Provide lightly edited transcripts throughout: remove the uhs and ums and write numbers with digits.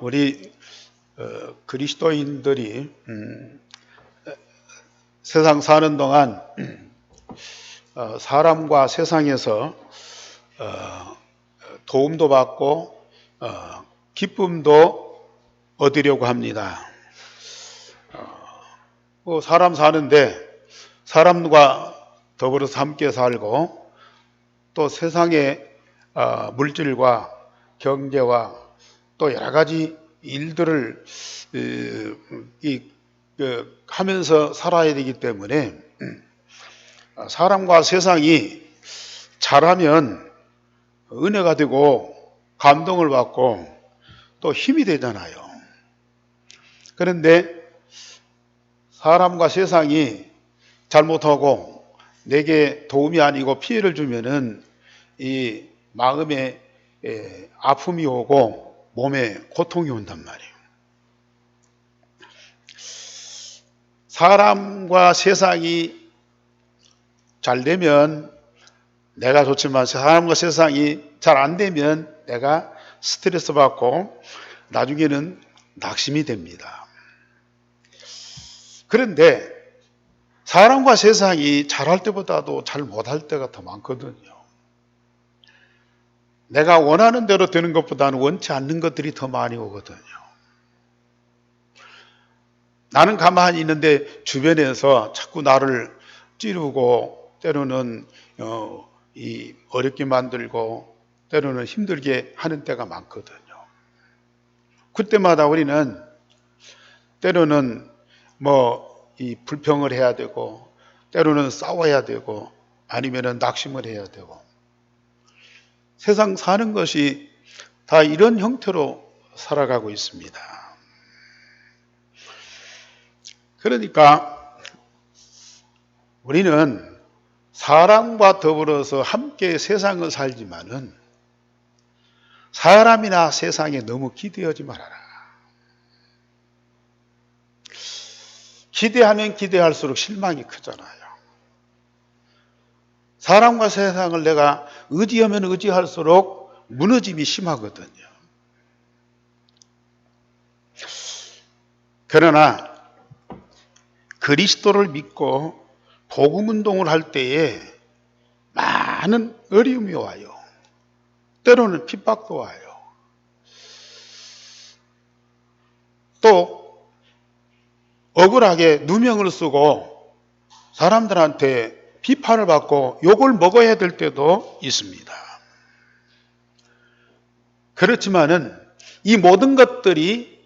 우리 그리스도인들이 세상 사는 동안 사람과 세상에서 도움도 받고 기쁨도 얻으려고 합니다. 사람 사는데 사람과 더불어서 함께 살고 또 세상의 물질과 경제와 또 여러 가지 일들을 하면서 살아야 되기 때문에 사람과 세상이 잘하면 은혜가 되고 감동을 받고 또 힘이 되잖아요. 그런데 사람과 세상이 잘못하고 내게 도움이 아니고 피해를 주면은 이 마음에 아픔이 오고 몸에 고통이 온단 말이에요. 사람과 세상이 잘 되면 내가 좋지만 사람과 세상이 잘 안 되면 내가 스트레스 받고 나중에는 낙심이 됩니다. 그런데 사람과 세상이 잘할 때보다도 잘 못할 때가 더 많거든요. 내가 원하는 대로 되는 것보다는 원치 않는 것들이 더 많이 오거든요. 나는 가만히 있는데 주변에서 자꾸 나를 찌르고 때로는 어렵게 만들고 때로는 힘들게 하는 때가 많거든요. 그때마다 우리는 때로는 이 불평을 해야 되고 때로는 싸워야 되고 아니면은 낙심을 해야 되고 세상 사는 것이 다 이런 형태로 살아가고 있습니다. 그러니까 우리는 사람과 더불어서 함께 세상을 살지만은 사람이나 세상에 너무 기대하지 말아라. 기대하면 기대할수록 실망이 크잖아요. 사람과 세상을 내가 의지하면 의지할수록 무너짐이 심하거든요. 그러나 그리스도를 믿고 복음 운동을 할 때에 많은 어려움이 와요. 때로는 핍박도 와요. 또 억울하게 누명을 쓰고 사람들한테 비판을 받고 욕을 먹어야 될 때도 있습니다. 그렇지만은 이 모든 것들이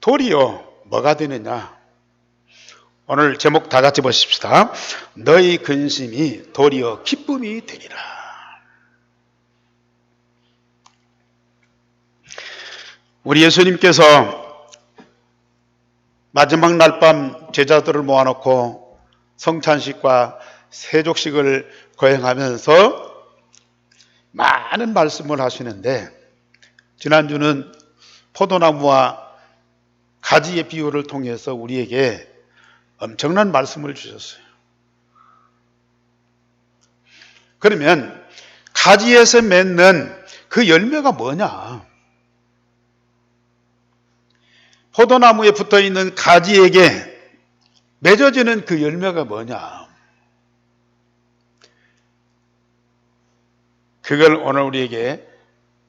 도리어 뭐가 되느냐? 오늘 제목 다 같이 보십시다. 너희 근심이 도리어 기쁨이 되리라. 우리 예수님께서 마지막 날밤 제자들을 모아놓고 성찬식과 세족식을 거행하면서 많은 말씀을 하시는데 지난주는 포도나무와 가지의 비유를 통해서 우리에게 엄청난 말씀을 주셨어요. 그러면 가지에서 맺는 그 열매가 뭐냐? 포도나무에 붙어있는 가지에게 맺어지는 그 열매가 뭐냐? 그걸 오늘 우리에게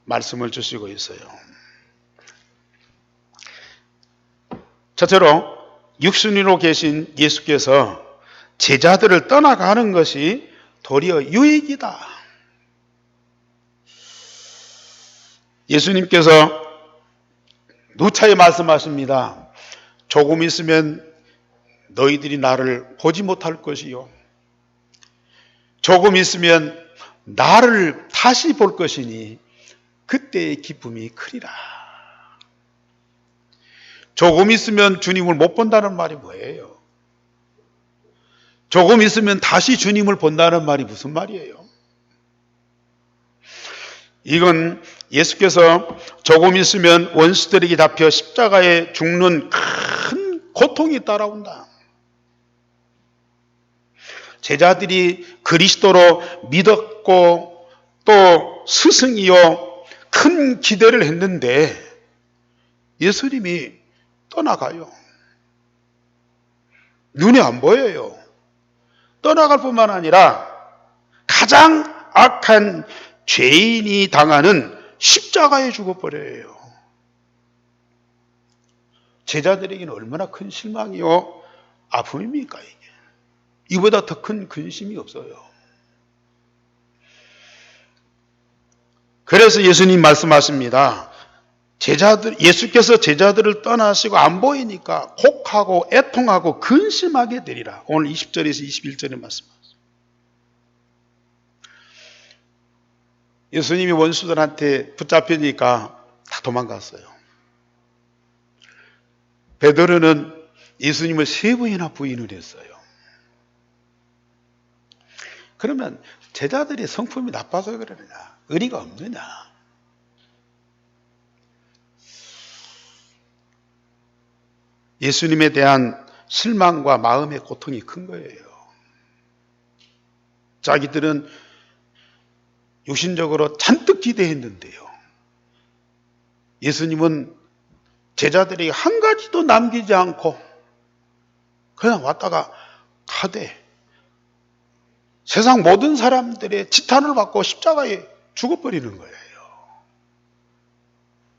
말씀을 주시고 있어요. 첫째로 육신으로 계신 예수께서 제자들을 떠나가는 것이 도리어 유익이다. 예수님께서 누차에 말씀하십니다. 조금 있으면 너희들이 나를 보지 못할 것이요. 조금 있으면 나를 다시 볼 것이니 그때의 기쁨이 크리라. 조금 있으면 주님을 못 본다는 말이 뭐예요? 조금 있으면 다시 주님을 본다는 말이 무슨 말이에요? 이건 예수께서 조금 있으면 원수들에게 잡혀 십자가에 죽는 큰 고통이 따라온다. 제자들이 그리스도로 믿었고 또 스승이요 큰 기대를 했는데 예수님이 떠나가요. 눈에 안 보여요. 떠나갈 뿐만 아니라 가장 악한 죄인이 당하는 십자가에 죽어버려요. 제자들에게는 얼마나 큰 실망이요 아픔입니까 이게. 이보다 더 큰 근심이 없어요. 그래서 예수님 말씀하십니다. 예수께서 제자들을 떠나시고 안 보이니까 곡하고 애통하고 근심하게 되리라. 오늘 20절에서 21절에 말씀하십니다. 예수님이 원수들한테 붙잡히니까 다 도망갔어요. 베드로는 예수님을 3번이나 부인을 했어요. 그러면 제자들이 성품이 나빠서 그러느냐? 의리가 없느냐? 예수님에 대한 실망과 마음의 고통이 큰 거예요. 자기들은 육신적으로 잔뜩 기대했는데요. 예수님은 제자들이 한 가지도 남기지 않고 그냥 왔다가 가되 세상 모든 사람들의 지탄을 받고 십자가에 죽어버리는 거예요.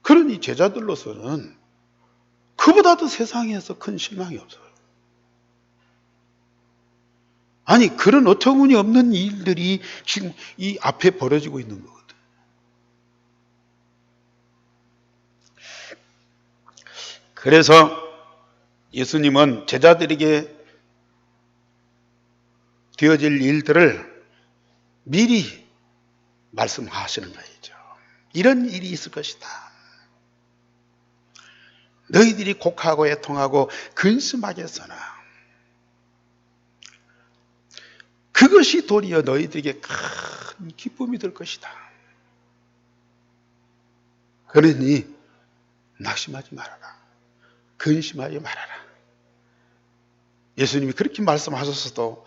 그러니 제자들로서는 그보다도 세상에서 큰 실망이 없어요. 아니 그런 어처구니없는 일들이 지금 이 앞에 벌어지고 있는 거거든요. 그래서 예수님은 제자들에게 되어질 일들을 미리 말씀하시는 거죠. 이런 일이 있을 것이다. 너희들이 곡하고 애통하고 근심하겠으나 그것이 도리어 너희들에게 큰 기쁨이 될 것이다. 그러니 낙심하지 말아라. 근심하지 말아라. 예수님이 그렇게 말씀하셨어도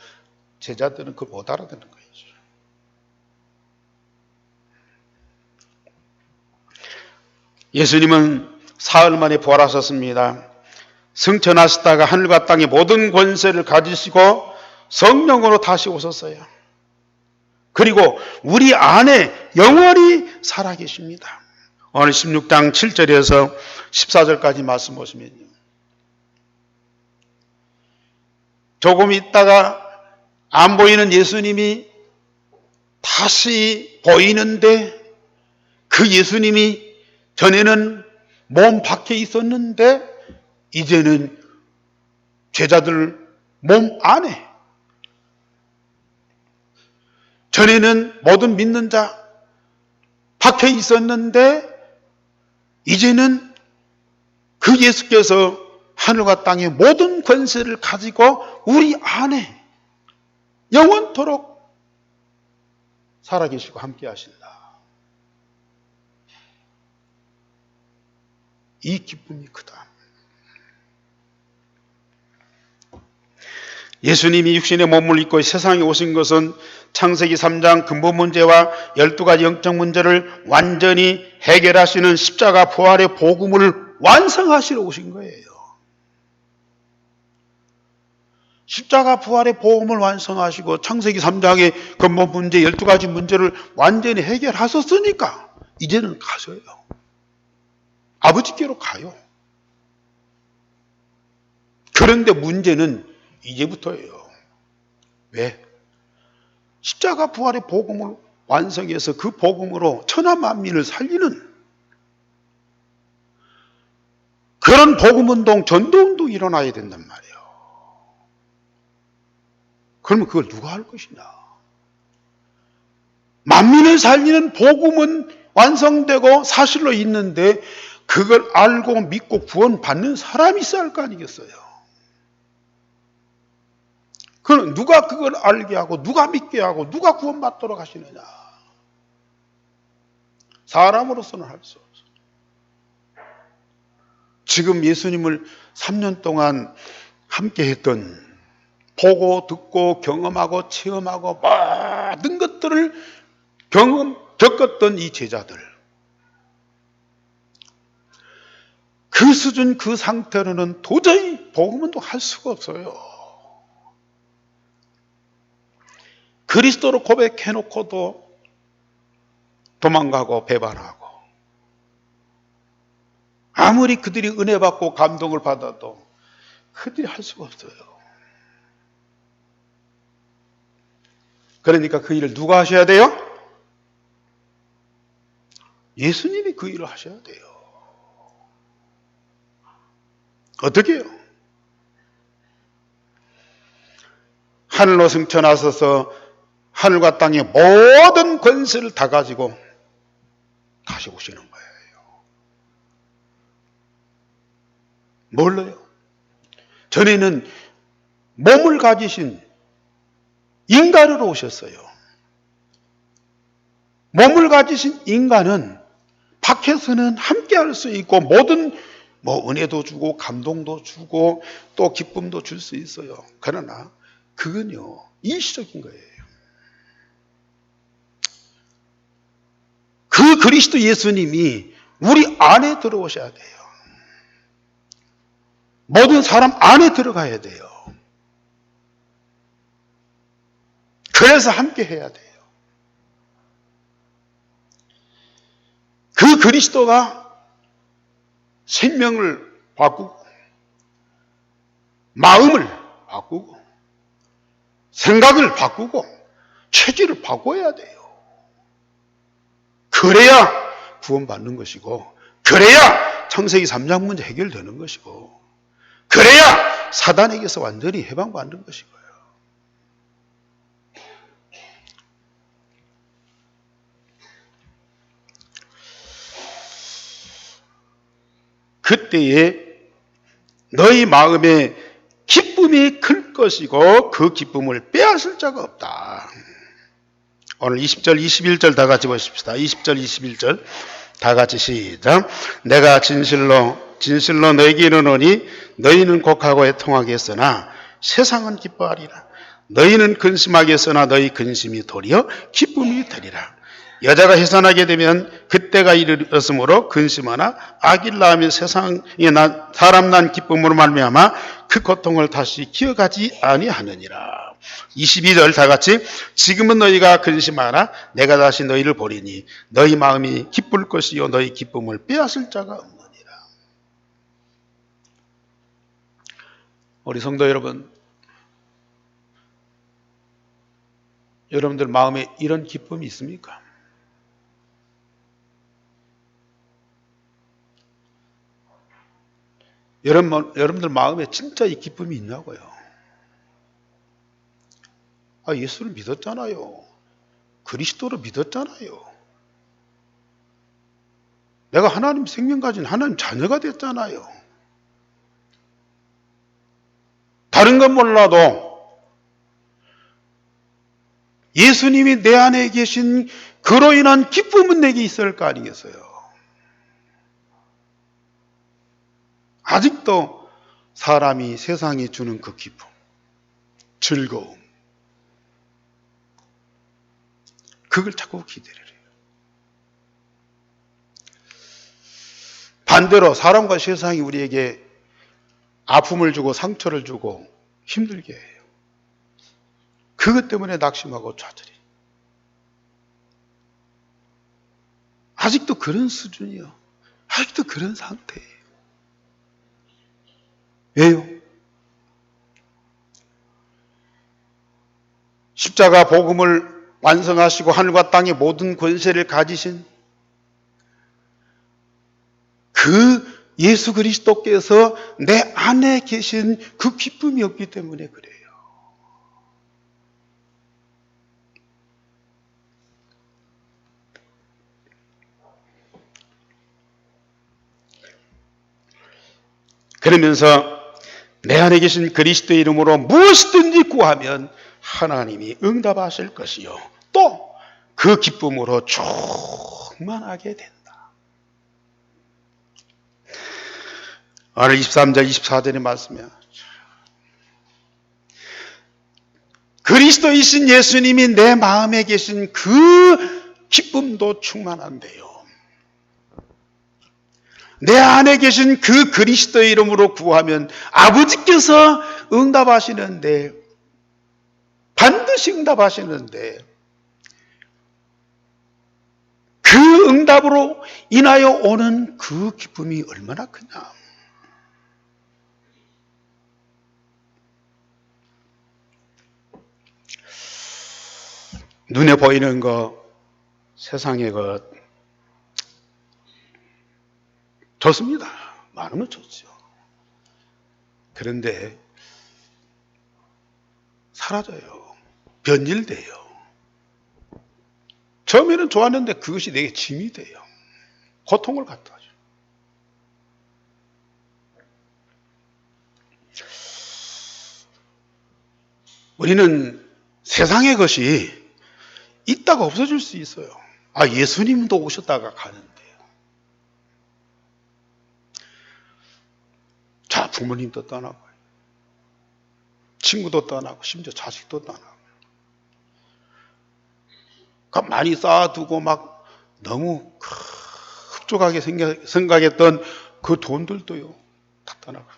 제자들은 그걸 못 알아듣는 거예요. 예수님은 사흘 만에 부활하셨습니다. 승천하시다가 하늘과 땅의 모든 권세를 가지시고 성령으로 다시 오셨어요. 그리고 우리 안에 영원히 살아계십니다. 오늘 16장 7절에서 14절까지 말씀 보시면요. 조금 있다가 안 보이는 예수님이 다시 보이는데 그 예수님이 전에는 몸 밖에 있었는데 이제는 제자들 몸 안에, 전에는 모든 믿는 자 밖에 있었는데 이제는 그 예수께서 하늘과 땅의 모든 권세를 가지고 우리 안에 영원토록 살아계시고 함께 하신다. 이 기쁨이 크다. 예수님이 육신의 몸을 입고 세상에 오신 것은 창세기 3장 근본 문제와 12가지 영적 문제를 완전히 해결하시는 십자가 부활의 복음을 완성하시러 오신 거예요. 십자가 부활의 복음을 완성하시고 창세기 3장의 근본 문제 12가지 문제를 완전히 해결하셨으니까 이제는 가셔요. 아버지께로 가요. 그런데 문제는 이제부터예요. 왜? 십자가 부활의 복음을 완성해서 그 복음으로 천하 만민을 살리는 그런 복음운동, 전도운동이 일어나야 된단 말이에요. 그러면 그걸 누가 할 것이냐? 만민을 살리는 복음은 완성되고 사실로 있는데 그걸 알고 믿고 구원받는 사람이 있어야 할 거 아니겠어요? 그럼 누가 그걸 알게 하고 누가 믿게 하고 누가 구원받도록 하시느냐? 사람으로서는 할 수 없어요. 지금 예수님을 3년 동안 함께 했던 보고 듣고 경험하고 체험하고 모든 것들을 겪었던 이 제자들, 그 수준, 그 상태로는 도저히 복음은 또 할 수가 없어요. 그리스도로 고백해놓고도 도망가고 배반하고, 아무리 그들이 은혜 받고 감동을 받아도 그들이 할 수가 없어요. 그러니까 그 일을 누가 하셔야 돼요? 예수님이 그 일을 하셔야 돼요. 어떻게 해요? 하늘로 승천하셔서 하늘과 땅의 모든 권세를 다 가지고 다시 오시는 거예요. 뭘로요? 전에는 몸을 가지신 인간으로 오셨어요. 몸을 가지신 인간은 밖에서는 함께 할 수 있고 모든 은혜도 주고 감동도 주고 또 기쁨도 줄 수 있어요. 그러나 그건요, 일시적인 거예요. 그 그리스도 예수님이 우리 안에 들어오셔야 돼요. 모든 사람 안에 들어가야 돼요. 그래서 함께 해야 돼요. 그 그리스도가 생명을 바꾸고 마음을 바꾸고 생각을 바꾸고 체질을 바꿔야 돼요. 그래야 구원받는 것이고, 그래야 창세기 3장 문제 해결되는 것이고, 그래야 사단에게서 완전히 해방받는 것이고요. 그때에 너희 마음에 기쁨이 클 것이고 그 기쁨을 빼앗을 자가 없다. 오늘 20절, 21절 다 같이 보십시다. 20절, 21절 다 같이 시작. 내가 진실로 너에게 이르노니 너희는 곡하고 애통하게 했으나 세상은 기뻐하리라. 너희는 근심하게 했으나 너희 근심이 도리어 기쁨이 되리라. 여자가 해산하게 되면 그때가 이르렀으므로 근심하나 아기를 낳으며 세상에 사람 난 기쁨으로 말미암아 그 고통을 다시 기억하지 아니하느니라. 22절 다 같이. 지금은 너희가 근심하나 내가 다시 너희를 보리니 너희 마음이 기쁠 것이요 너희 기쁨을 빼앗을 자가 없느니라. 우리 성도 여러분, 여러분들 마음에 이런 기쁨이 있습니까? 여러분들 마음에 진짜 이 기쁨이 있냐고요? 예수를 믿었잖아요. 그리스도를 믿었잖아요. 내가 하나님 생명 가진 하나님 자녀가 됐잖아요. 다른 건 몰라도 예수님이 내 안에 계신 그로 인한 기쁨은 내게 있을 거 아니겠어요? 아직도 사람이 세상에 주는 그 기쁨, 즐거움, 그걸 자꾸 기다려요. 반대로 사람과 세상이 우리에게 아픔을 주고 상처를 주고 힘들게 해요. 그것 때문에 낙심하고 좌절해요. 아직도 그런 수준이요. 아직도 그런 상태예요. 왜요? 십자가 복음을 완성하시고 하늘과 땅의 모든 권세를 가지신 그 예수 그리스도께서 내 안에 계신 그 기쁨이 없기 때문에 그래요. 그러면서 내 안에 계신 그리스도의 이름으로 무엇이든지 구하면 하나님이 응답하실 것이요. 또 그 기쁨으로 충만하게 된다. 오늘 23절, 24절의 말씀이야. 그리스도이신 예수님이 내 마음에 계신 그 기쁨도 충만한데요. 내 안에 계신 그 그리스도의 이름으로 구하면 아버지께서 응답하시는데, 반드시 응답하시는데, 그 응답으로 인하여 오는 그 기쁨이 얼마나 크냐. 눈에 보이는 것, 세상의 것 좋습니다. 많으면 좋죠. 그런데 사라져요. 변질돼요. 처음에는 좋았는데 그것이 내게 짐이 돼요. 고통을 갖다 줘요. 우리는 세상의 것이 있다가 없어질 수 있어요. 예수님도 오셨다가 가는데요. 자, 부모님도 떠나고, 친구도 떠나고, 심지어 자식도 떠나고. 그러니까 많이 쌓아두고 막 너무 흡족하게 생각했던 그 돈들도요, 다 떠나고.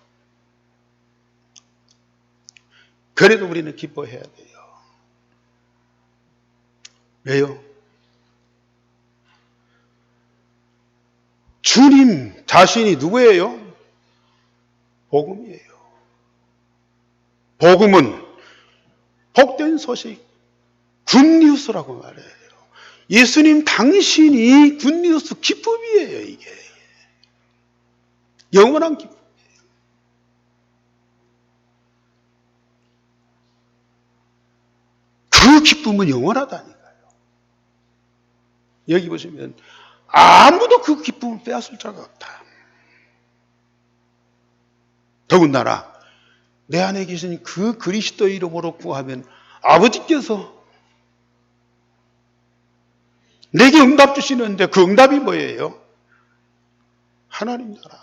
그래도 우리는 기뻐해야 돼요. 왜요? 주님 자신이 누구예요? 복음이에요. 복음은 복된 소식, 굿뉴스라고 말해요. 예수님 당신이 굿뉴스, 기쁨이에요, 이게. 영원한 기쁨. 그 기쁨은 영원하다니까요. 여기 보시면 아무도 그 기쁨을 빼앗을 자가 없다. 더군다나 내 안에 계신 그 그리스도 이름으로 구하면 아버지께서 내게 응답 주시는데 그 응답이 뭐예요? 하나님 나라.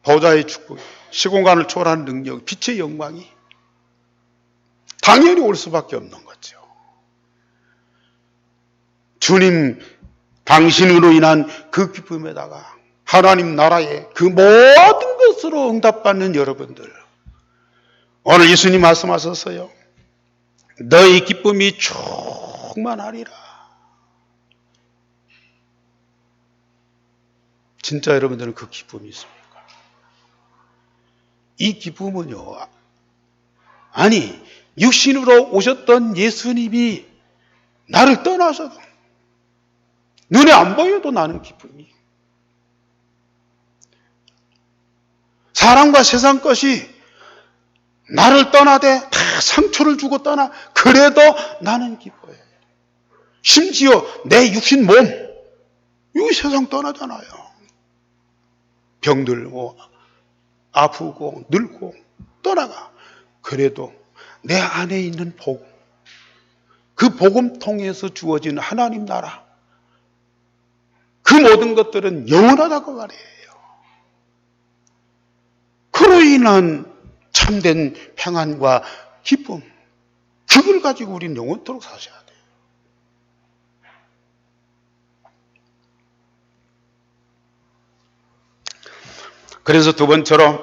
보좌의 축복, 시공간을 초월하는 능력, 빛의 영광이 당연히 올 수밖에 없는 거죠. 주님 당신으로 인한 그 기쁨에다가 하나님 나라의 그 모든 것으로 응답받는 여러분들, 오늘 예수님 말씀하셨어요. 너희 기쁨이 충만하리라. 진짜 여러분들은 그 기쁨이 있습니까? 이 기쁨은요, 육신으로 오셨던 예수님이 나를 떠나서도 눈에 안 보여도 나는 기쁨이, 사람과 세상 것이 나를 떠나되 다 상처를 주고 떠나, 그래도 나는 기뻐해. 심지어 내 육신 몸, 이 세상 떠나잖아요. 병들고 아프고 늙고 떠나가. 그래도 내 안에 있는 복음, 그 복음 통해서 주어진 하나님 나라, 그 모든 것들은 영원하다고 말해요. 그로 인한 참된 평안과 기쁨, 그걸 가지고 우리는 영원토록 사셔야 돼요. 그래서 두 번째로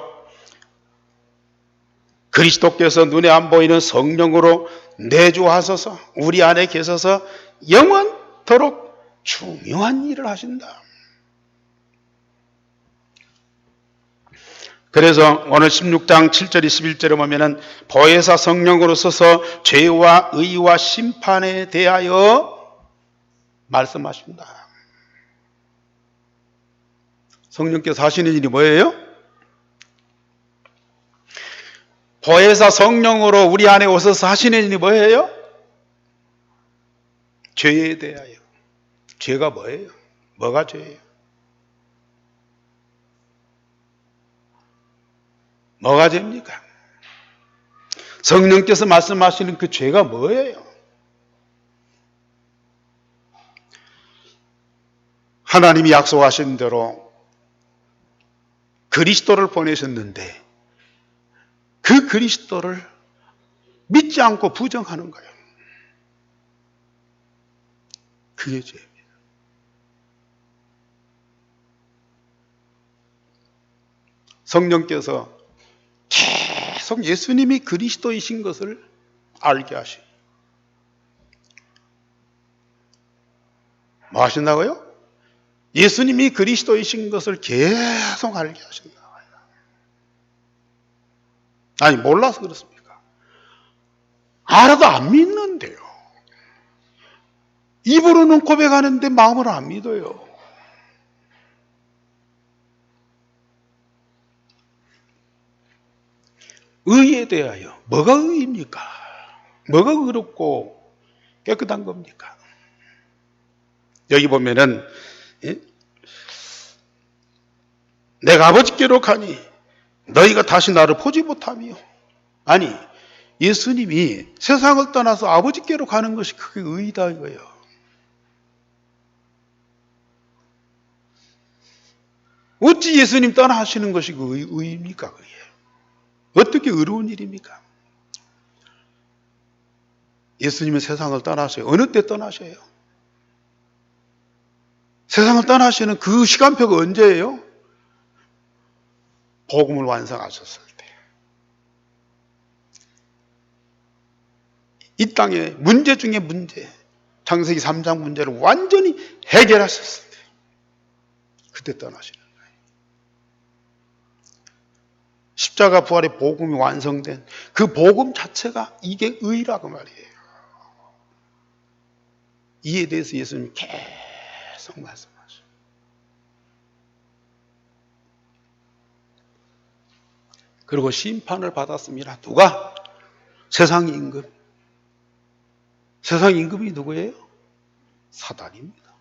그리스도께서 눈에 안 보이는 성령으로 내주하셔서 우리 안에 계셔서 영원토록 중요한 일을 하신다. 그래서 오늘 16장 7절 21절에 보면은 보혜사 성령으로 서서 죄와 의와 심판에 대하여 말씀하신다. 성령께서 하시는 일이 뭐예요? 보혜사 성령으로 우리 안에 오셔서 하시는 일이 뭐예요? 죄에 대하여. 죄가 뭐예요? 뭐가 죄예요? 뭐가 죄입니까? 성령께서 말씀하시는 그 죄가 뭐예요? 하나님이 약속하신 대로 그리스도를 보내셨는데 그 그리스도를 믿지 않고 부정하는 거예요. 그게 죄입니다. 성령께서 계속 예수님이 그리스도이신 것을 알게 하시. 뭐 하신다고요? 예수님이 그리스도이신 것을 계속 알게 하신다. 아니, 몰라서 그렇습니까? 알아도 안 믿는데요. 입으로는 고백하는데 마음으로 안 믿어요. 의에 대하여 뭐가 의입니까? 뭐가 의롭고 깨끗한 겁니까? 여기 보면은 내가 아버지께로 가니 너희가 다시 나를 보지 못하며. 아니, 예수님이 세상을 떠나서 아버지께로 가는 것이 그게 의이다 이거예요. 어찌 예수님 떠나시는 것이 그 의입니까? 그게 어떻게 의로운 일입니까? 예수님은 세상을 떠나셔요. 어느 때 떠나셔요? 세상을 떠나시는 그 시간표가 언제예요? 복음을 완성하셨을 때. 이 땅의 문제 중에 문제, 창세기 3장 문제를 완전히 해결하셨을 때, 그때 떠나시는 거예요. 십자가 부활의 복음이 완성된 그 복음 자체가 이게 의라고 말이에요. 이에 대해서 예수님이 계속 말씀하셔요. 그리고 심판을 받았습니다. 누가? 세상 임금. 세상 임금이 누구예요? 사단입니다.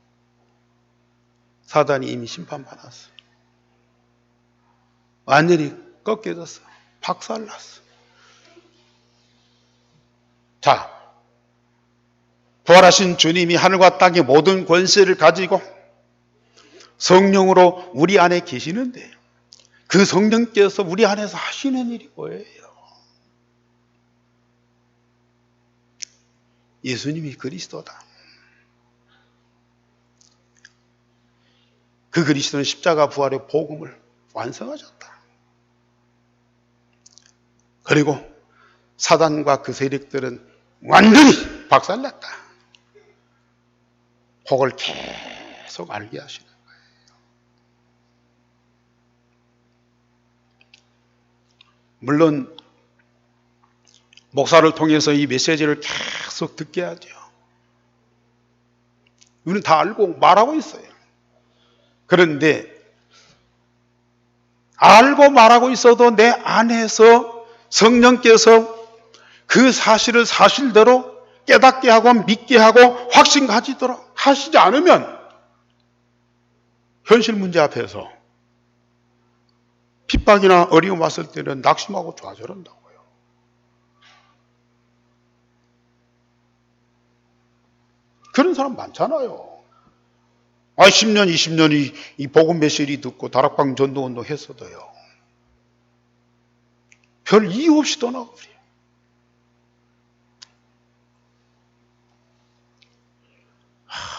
사단이 이미 심판받았어요. 완전히 꺾여졌어요. 박살났어요. 자, 부활하신 주님이 하늘과 땅의 모든 권세를 가지고 성령으로 우리 안에 계시는데 그 성령께서 우리 안에서 하시는 일이 뭐예요? 예수님이 그리스도다. 그 그리스도는 십자가 부활의 복음을 완성하셨다. 그리고 사단과 그 세력들은 완전히 박살났다. 복을 계속 알게 하시는 거예요. 물론 목사를 통해서 이 메시지를 계속 듣게 하죠. 우리는 다 알고 말하고 있어요. 그런데 알고 말하고 있어도 내 안에서 성령께서 그 사실을 사실대로 깨닫게 하고 믿게 하고 확신 가지도록 하시지 않으면 현실 문제 앞에서 핍박이나 어려움 왔을 때는 낙심하고 좌절한다고요. 그런 사람 많잖아요. 10년, 20년이 이 복음 메시지 듣고 다락방 전도운동 했어도요. 별 이유 없이 떠나고 그래요.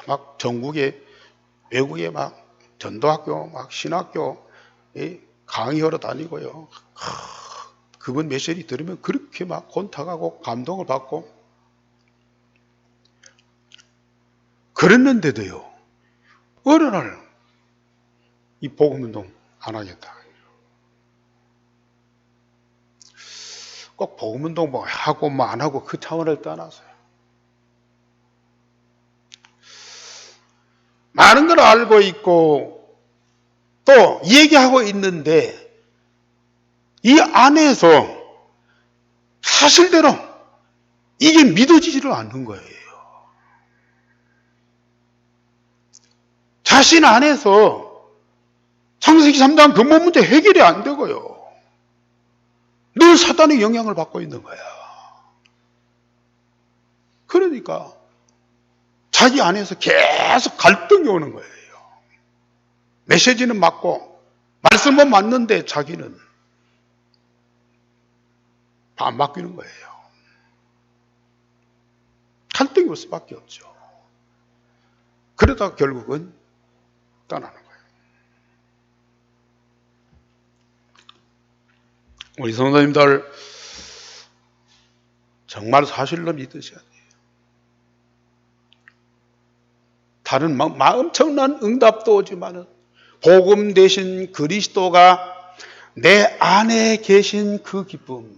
막 전국에, 외국에 막 전도학교, 막 신학교 강의하러 다니고요. 그분 메시지 들으면 그렇게 막 권탁하고 감동을 받고 그랬는데도요. 어느 날 이 복음운동 안 하겠다. 꼭 복음운동 뭐 하고 뭐 안 하고 그 차원을 떠나서요. 많은 걸 알고 있고 또 얘기하고 있는데 이 안에서 사실대로 이게 믿어지지를 않는 거예요. 자신 안에서 창세기 3장 근본 문제 해결이 안 되고요. 늘 사단의 영향을 받고 있는 거야. 그러니까 자기 안에서 계속 갈등이 오는 거예요. 메시지는 맞고 말씀은 맞는데 자기는 안 바뀌는 거예요. 갈등이 올 수밖에 없죠. 그러다가 결국은 떠나는 거예요. 우리 성도님들 정말 사실로 믿으셔야 돼요. 다른 엄청난 응답도 오지만은 복음 되신 그리스도가 내 안에 계신 그 기쁨,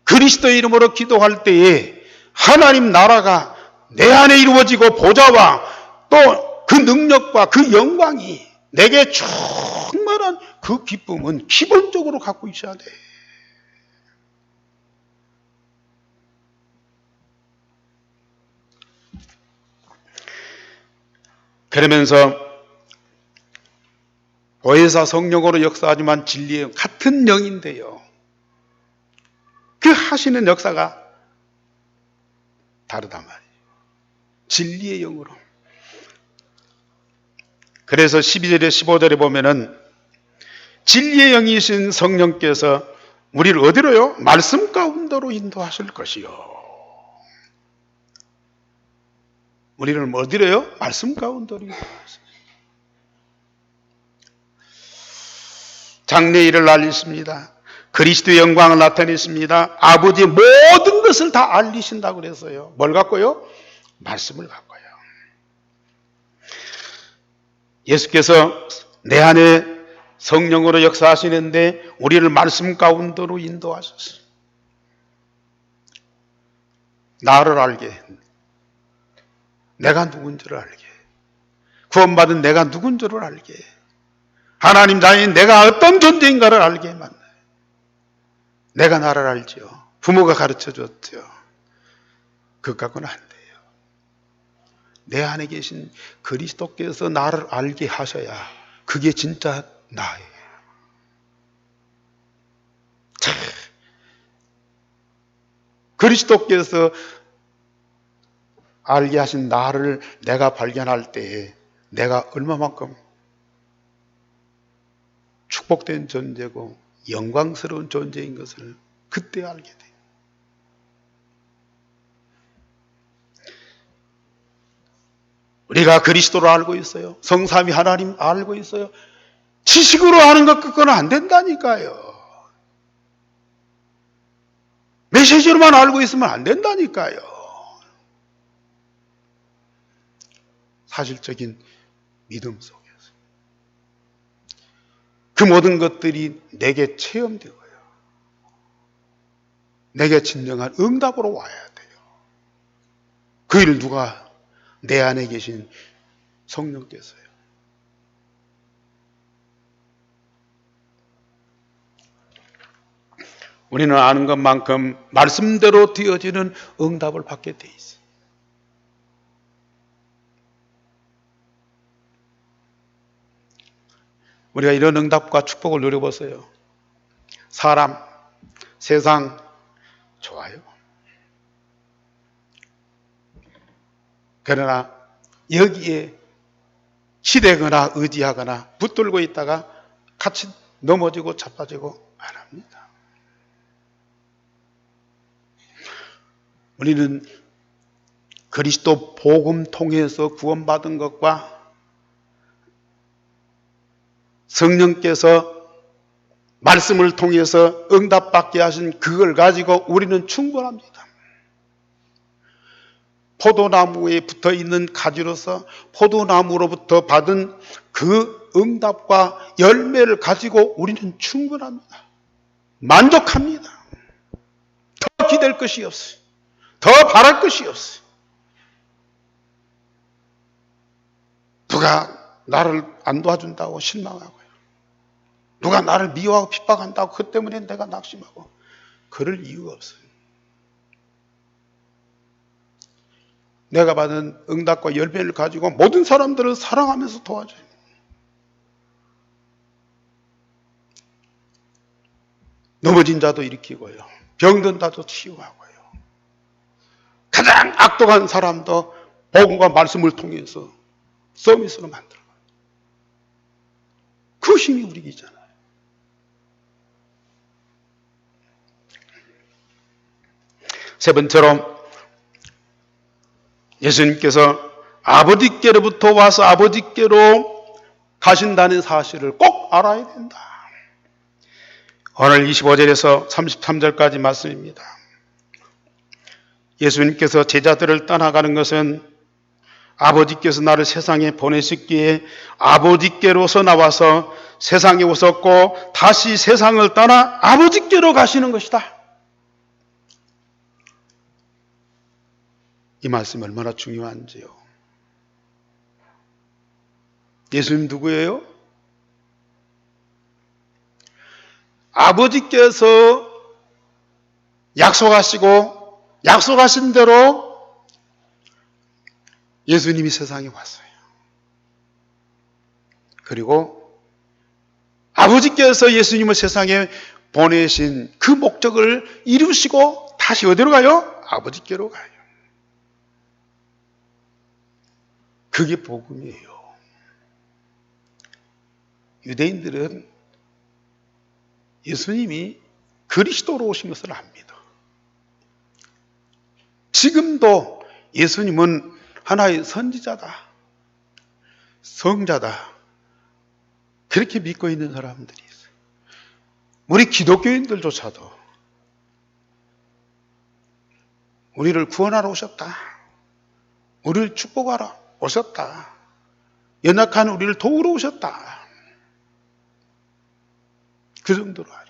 그리스도 이름으로 기도할 때에 하나님 나라가 내 안에 이루어지고 보좌와 또 그 능력과 그 영광이 내게 충만한 그 기쁨은 기본적으로 갖고 있어야 돼. 그러면서 보혜사 성령으로 역사하지만 진리의 같은 영인데요, 그 하시는 역사가 다르단 말이에요. 진리의 영으로. 그래서 12절에 15절에 보면은 진리의 영이신 성령께서 우리를 어디로요? 말씀 가운데로 인도하실 것이요. 우리를 어디로요? 말씀 가운데로 인도하실. 장래일을 알리십니다. 그리스도의 영광을 나타내십니다. 아버지의 모든 것을 다 알리신다고 그랬어요. 뭘 갖고요? 말씀을 갖고요. 예수께서 내 안에 성령으로 역사하시는데 우리를 말씀 가운데로 인도하셨어요. 나를 알게, 내가 누군지를 알게, 구원받은 내가 누군지를 알게, 하나님 자녀인 내가 어떤 존재인가를 알게 만나요. 내가 나를 알지요. 부모가 가르쳐줬죠. 그것 갖고는 안 돼요. 내 안에 계신 그리스도께서 나를 알게 하셔야 그게 진짜 나예요. 그리스도께서 알게 하신 나를 내가 발견할 때에 내가 얼마만큼 축복된 존재고 영광스러운 존재인 것을 그때 알게 돼요. 우리가 그리스도를 알고 있어요. 성삼위 하나님 알고 있어요. 지식으로 아는 것 그거는 안 된다니까요. 메시지로만 알고 있으면 안 된다니까요. 사실적인 믿음 속에서 그 모든 것들이 내게 체험되고요, 내게 진정한 응답으로 와야 돼요. 그 일을 누가? 내 안에 계신 성령께서요. 우리는 아는 것만큼 말씀대로 되어지는 응답을 받게 돼 있어요. 우리가 이런 응답과 축복을 누려보세요. 사람, 세상 좋아요. 그러나 여기에 기대거나 의지하거나 붙들고 있다가 같이 넘어지고 자빠지고 안 합니다. 우리는 그리스도 복음 통해서 구원받은 것과 성령께서 말씀을 통해서 응답받게 하신 그걸 가지고 우리는 충분합니다. 포도나무에 붙어 있는 가지로서 포도나무로부터 받은 그 응답과 열매를 가지고 우리는 충분합니다. 만족합니다. 더 기댈 것이 없어요. 더 바랄 것이 없어요. 누가 나를 안 도와준다고 실망하고요, 누가 나를 미워하고 핍박한다고 그 때문에 내가 낙심하고 그럴 이유가 없어요. 내가 받은 응답과 열매를 가지고 모든 사람들을 사랑하면서 도와줘요. 넘어진 자도 일으키고요, 병든 자도 치유하고요, 가장 악독한 사람도 복음과 말씀을 통해서 서비스로 만들어요. 그 힘이 우리이잖아요. 세 번째로 예수님께서 아버지께로부터 와서 아버지께로 가신다는 사실을 꼭 알아야 된다. 오늘 25절에서 33절까지 말씀입니다. 예수님께서 제자들을 떠나가는 것은 아버지께서 나를 세상에 보내셨기에 아버지께로서 나와서 세상에 오셨고 다시 세상을 떠나 아버지께로 가시는 것이다. 이 말씀이 얼마나 중요한지요. 예수님 누구예요? 아버지께서 약속하신 대로 예수님이 세상에 왔어요. 그리고 아버지께서 예수님을 세상에 보내신 그 목적을 이루시고 다시 어디로 가요? 아버지께로 가요. 그게 복음이에요. 유대인들은 예수님이 그리스도로 오신 것을 압니다. 지금도 예수님은 하나의 선지자다, 성자다, 그렇게 믿고 있는 사람들이 있어요. 우리 기독교인들조차도 우리를 구원하러 오셨다, 우리를 축복하러 오셨다, 연약한 우리를 도우러 오셨다, 그 정도로 알아요.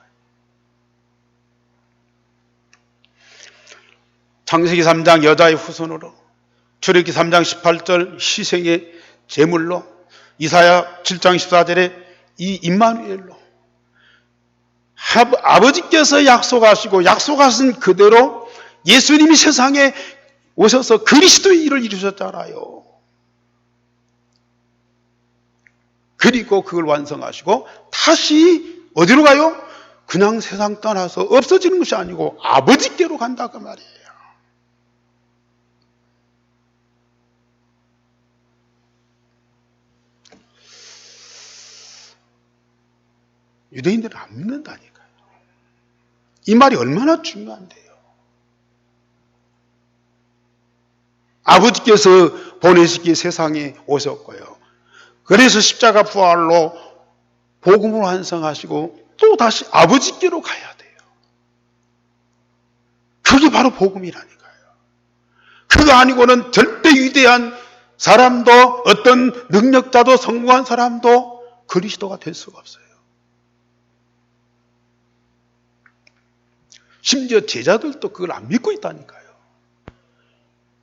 창세기 3장 여자의 후손으로, 출애굽기 3장 18절 희생의 제물로, 이사야 7장 14절에 이 임마누엘로 아버지께서 약속하시고 약속하신 그대로 예수님이 세상에 오셔서 그리스도의 일을 이루셨잖아요. 그리고 그걸 완성하시고 다시 어디로 가요? 그냥 세상 떠나서 없어지는 것이 아니고 아버지께로 간다 그 말이에요. 유대인들은 안 믿는다니까요. 이 말이 얼마나 중요한데요. 아버지께서 보내시기에 세상에 오셨고요. 그래서 십자가 부활로 복음을 완성하시고 또 다시 아버지께로 가야 돼요. 그게 바로 복음이라니까요. 그거 아니고는 절대 위대한 사람도 어떤 능력자도 성공한 사람도 그리스도가 될 수가 없어요. 심지어 제자들도 그걸 안 믿고 있다니까요.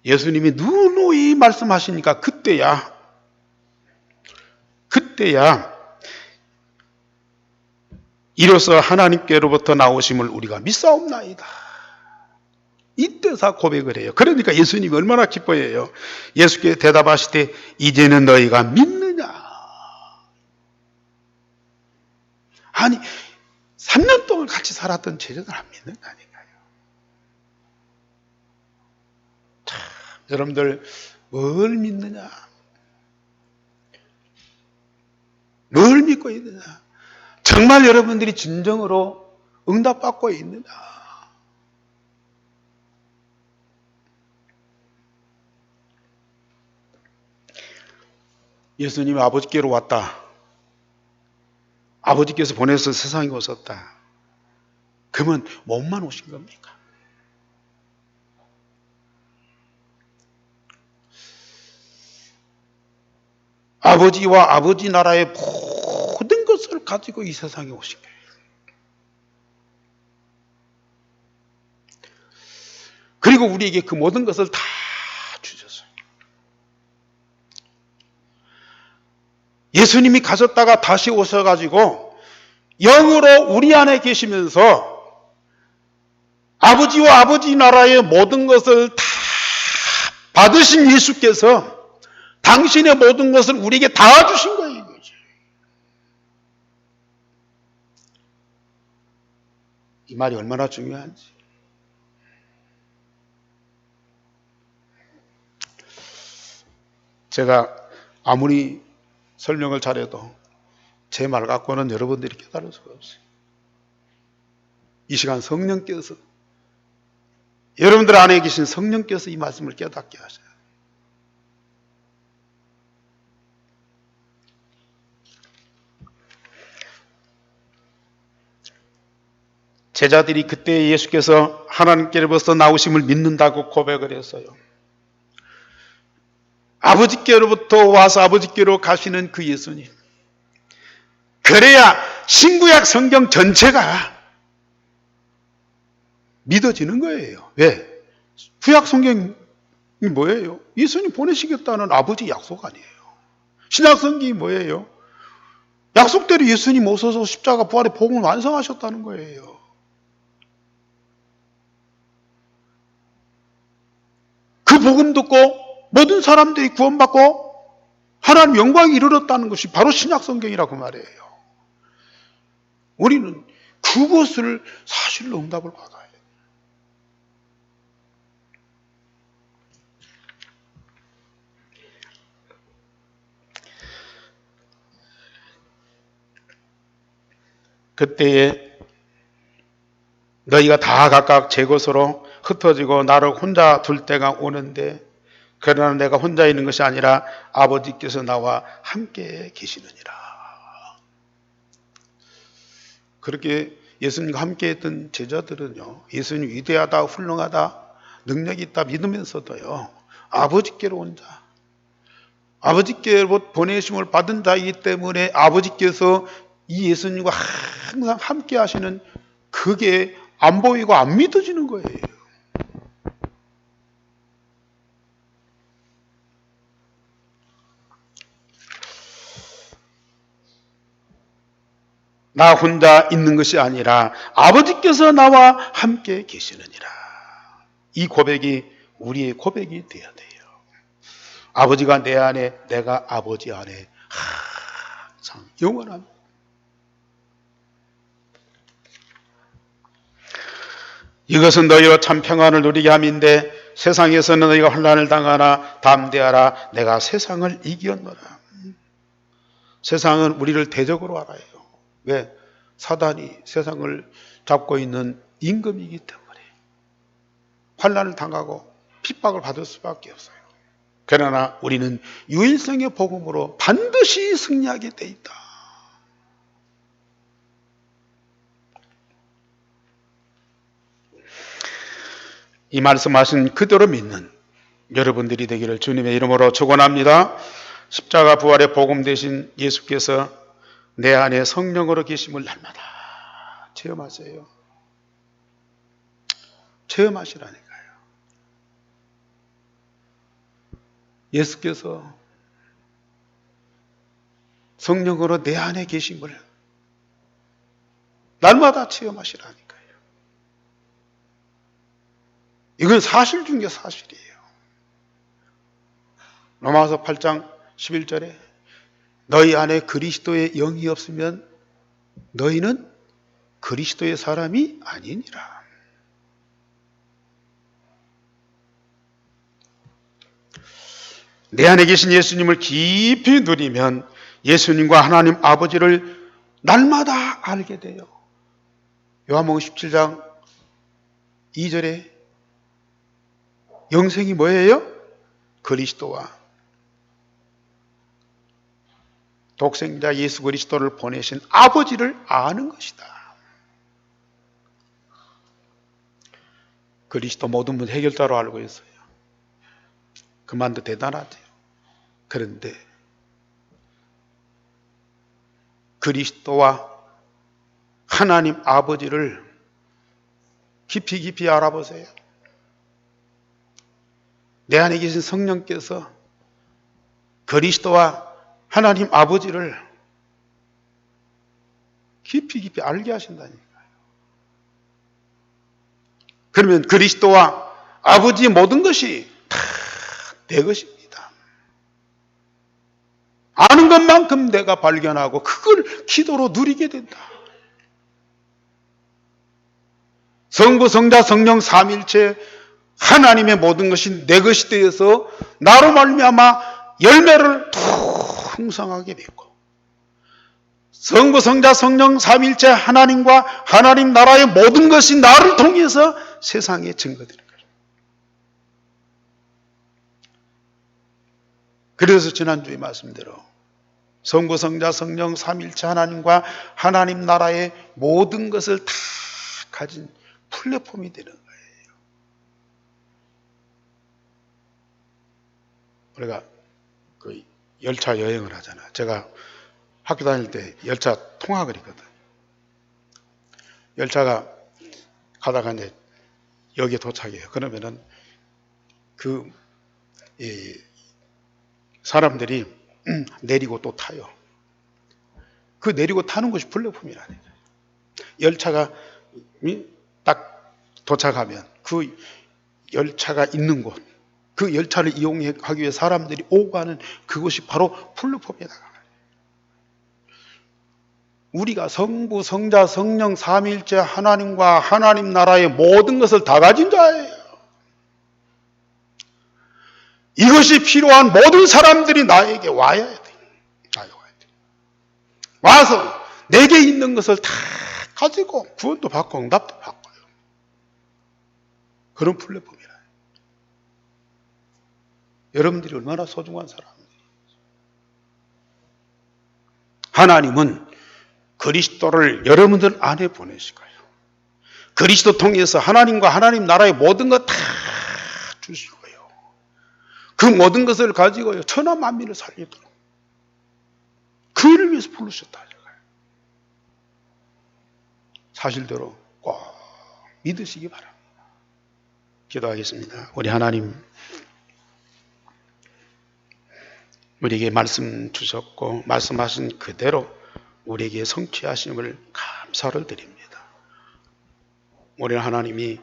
예수님이 누누이 말씀하시니까 그때야 이로써 하나님께로부터 나오심을 우리가 믿사옵나이다. 이때서 고백을 해요. 그러니까 예수님이 얼마나 기뻐해요. 예수께 대답하시되 이제는 너희가 믿느냐. 아니 3년 동안 같이 살았던 제자들 안 믿는다니까요. 참, 여러분들 뭘 믿느냐? 뭘 믿고 있느냐? 정말 여러분들이 진정으로 응답받고 있느냐? 예수님이 아버지께로 왔다. 아버지께서 보내서 세상에 오셨다. 그러면 몸만 오신 겁니까? 아버지와 아버지 나라의 모든 것을 가지고 이 세상에 오신 거예요. 그리고 우리에게 그 모든 것을 다 주셨어요. 예수님이 가셨다가 다시 오셔가지고 영으로 우리 안에 계시면서 아버지와 아버지 나라의 모든 것을 다 받으신 예수께서 당신의 모든 것을 우리에게 다 주신 거예요. 이 말이 얼마나 중요한지. 제가 아무리 설명을 잘해도 제 말 갖고는 여러분들이 깨달을 수가 없어요. 이 시간 성령께서, 여러분들 안에 계신 성령께서 이 말씀을 깨닫게 하셔요. 제자들이 그때 예수께서 하나님께로부터 나오심을 믿는다고 고백을 했어요. 아버지께로부터 와서 아버지께로 가시는 그 예수님. 그래야 신구약 성경 전체가 믿어지는 거예요. 왜? 구약 성경이 뭐예요? 예수님 보내시겠다는 아버지 약속 아니에요. 신약 성경이 뭐예요? 약속대로 예수님 오셔서 십자가 부활의 복음을 완성하셨다는 거예요. 그 복음 듣고 모든 사람들이 구원받고 하나님 영광에 이르렀다는 것이 바로 신약 성경이라고 말해요. 우리는 그것을 사실로 응답을 받아야 해요. 그때에 너희가 다 각각 제 것으로 흩어지고 나를 혼자 둘 때가 오는데 그러나 내가 혼자 있는 것이 아니라 아버지께서 나와 함께 계시느니라. 그렇게 예수님과 함께 했던 제자들은요, 예수님 위대하다, 훌륭하다, 능력이 있다 믿으면서도요, 아버지께로 온 자, 아버지께로 보내심을 받은 자이기 때문에 아버지께서 이 예수님과 항상 함께 하시는 그게 안 보이고 안 믿어지는 거예요. 나 혼자 있는 것이 아니라 아버지께서 나와 함께 계시느니라. 이 고백이 우리의 고백이 되어야 돼요. 아버지가 내 안에, 내가 아버지 안에 항상 영원합니다. 이것은 너희로 참 평안을 누리게 함인데 세상에서는 너희가 환난을 당하나 담대하라 내가 세상을 이기었노라. 세상은 우리를 대적으로 알아요. 왜? 사단이 세상을 잡고 있는 임금이기 때문에 환난을 당하고 핍박을 받을 수밖에 없어요. 그러나 우리는 유일성의 복음으로 반드시 승리하게 돼 있다. 이 말씀하신 그대로 믿는 여러분들이 되기를 주님의 이름으로 축원합니다. 십자가 부활의 복음 되신 예수께서 내 안에 성령으로 계심을 날마다 체험하세요. 체험하시라니까요. 예수께서 성령으로 내 안에 계심을 날마다 체험하시라니까요. 이건 사실 중에 사실이에요. 로마서 8장 11절에 너희 안에 그리스도의 영이 없으면 너희는 그리스도의 사람이 아니니라. 내 안에 계신 예수님을 깊이 누리면 예수님과 하나님 아버지를 날마다 알게 돼요. 요한복음 17장 2절에 영생이 뭐예요? 그리스도와 독생자 예수 그리스도를 보내신 아버지를 아는 것이다. 그리스도 모든 문 해결자로 알고 있어요. 그만도 대단하죠. 그런데 그리스도와 하나님 아버지를 깊이 알아보세요. 내 안에 계신 성령께서 그리스도와 하나님 아버지를 깊이 알게 하신다니까요. 그러면 그리스도와 아버지의 모든 것이 다 내 것입니다. 아는 것만큼 내가 발견하고 그걸 기도로 누리게 된다. 성부, 성자, 성령 삼일체 하나님의 모든 것이 내 것이 되어서 나로 말미암아 열매를 풍성하게 맺고 성부, 성자, 성령 삼일체 하나님과 하나님 나라의 모든 것이 나를 통해서 세상에 증거되는 거예요. 그래서 지난주에 말씀대로 성부, 성자, 성령 삼일체 하나님과 하나님 나라의 모든 것을 다 가진 플랫폼이 되는 거예요. 우리가 그 열차 여행을 하잖아. 제가 학교 다닐 때 열차 통학을 했거든. 열차가 가다가 이제 역에 도착해요. 그러면은 사람들이 내리고 또 타요. 그 내리고 타는 것이 플랫폼이라는 거예요. 열차가 딱 도착하면 그 열차가 있는 곳, 그 열차를 이용하기 위해 사람들이 오고 가는 그것이 바로 플랫폼이다. 우리가 성부, 성자, 성령, 삼위일체 하나님과 하나님 나라의 모든 것을 다 가진 자예요. 이것이 필요한 모든 사람들이 나에게 와야 돼. 와서 내게 있는 것을 다 가지고 구원도 받고 응답도 받고요. 그런 플랫폼이라. 여러분들이 얼마나 소중한 사람들이에요. 하나님은 그리스도를 여러분들 안에 보내실 거예요. 그리스도 통해서 하나님과 하나님 나라의 모든 것 다 주시고요. 그 모든 것을 가지고요. 천하 만민을 살리도록 그를 위해서 부르셨다. 사실대로 꼭 믿으시기 바랍니다. 기도하겠습니다. 우리 하나님, 우리에게 말씀 주셨고 말씀하신 그대로 우리에게 성취하심을 감사를 드립니다. 우리 하나님이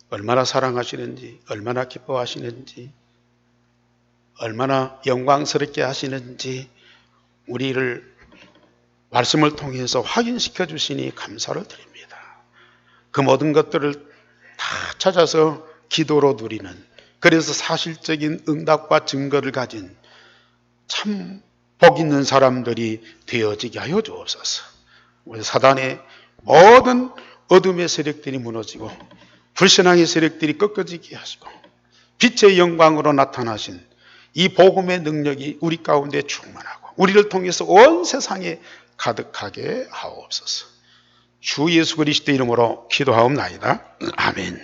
얼마나 사랑하시는지, 얼마나 기뻐하시는지, 얼마나 영광스럽게 하시는지 우리를 말씀을 통해서 확인시켜 주시니 감사를 드립니다. 그 모든 것들을 다 찾아서 기도로 누리는, 그래서 사실적인 응답과 증거를 가진 참 복 있는 사람들이 되어지게 하여 주옵소서. 우리 사단의 모든 어둠의 세력들이 무너지고 불신앙의 세력들이 꺾어지게 하시고 빛의 영광으로 나타나신 이 복음의 능력이 우리 가운데 충만하고 우리를 통해서 온 세상에 가득하게 하옵소서. 주 예수 그리스도 이름으로 기도하옵나이다. 아멘.